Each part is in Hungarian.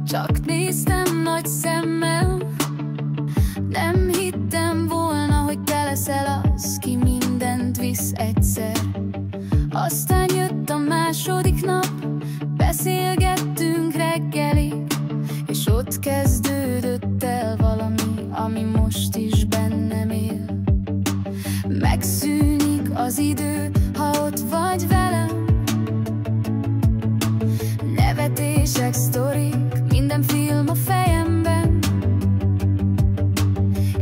Csak néztem nagy szemmel, nem hittem volna, hogy te leszel az, ki mindent visz egyszer. Aztán jött a második nap, beszélgettünk reggelig, és ott kezdődött el valami, ami most is bennem él. Megszűnik az idő, ha ott vagy velem. Nevetések, sztorik, minden film a fejemben.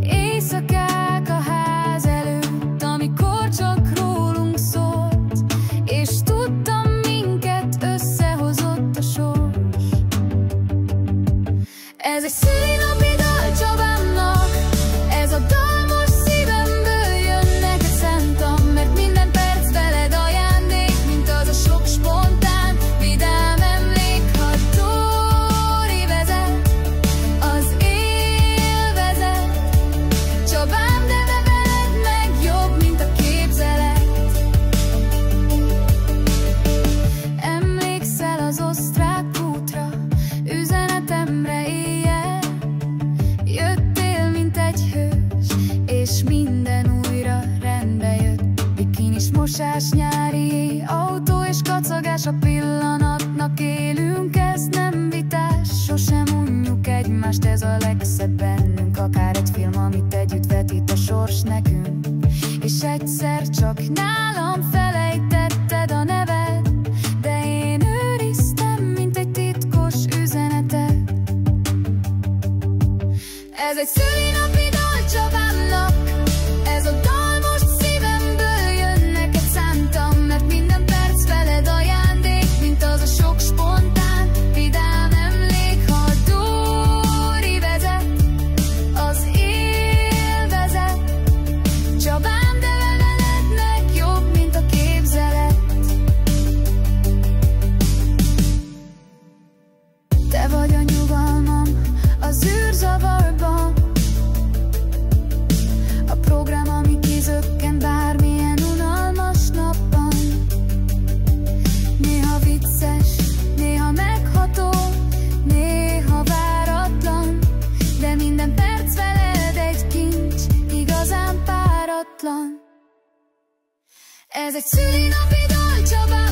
Éjszakák a ház előtt, amikor csak rólunk szólt, és tudtam, minket összehozott a sors. Ez egy szülinapi dal Csabámnak, ez a dal most szívemből jön, neked szántam, mert minden perc veled ajándék, mint az a sok spontán, vidám emlék. Ha Dóri vezet, az élvezet, Csabám, de veled meg jobb, mint a képzelet. Emlékszel az osztrák útra, üzenetemre éjjel? Jöttél, mint egy hős, és minden újra rendbe jött. Bikinis, mosás, nyári autó és kacagás, a pillanatnak élünk, ez nem vitás. Sosem unjuk egymást, ez a legszebb bennünk, akár egy film, amit együtt vetít a sors nekünk. És egyszer csak nálam felejtetted a neved, de én őriztem, mint egy titkos üzenetet. Ez egy szülinapi dal Csabámnak, ez a dal most szívemből jön, neked szántam, mert minden perc veled ajándék, mint az a sok spontán, vidám emlék. Ha Dóri vezet, az élvezet, Csabám, de veled meg jobb, mint a képzelet. Te vagy a nyugalmam az űrzavarban, a program, ami kizökken bármilyen unalmas napban. Néha vicces, néha megható, néha váratlan, de minden perc veled egy kincs, igazán páratlan. Ez egy szülinapi dal Csabám.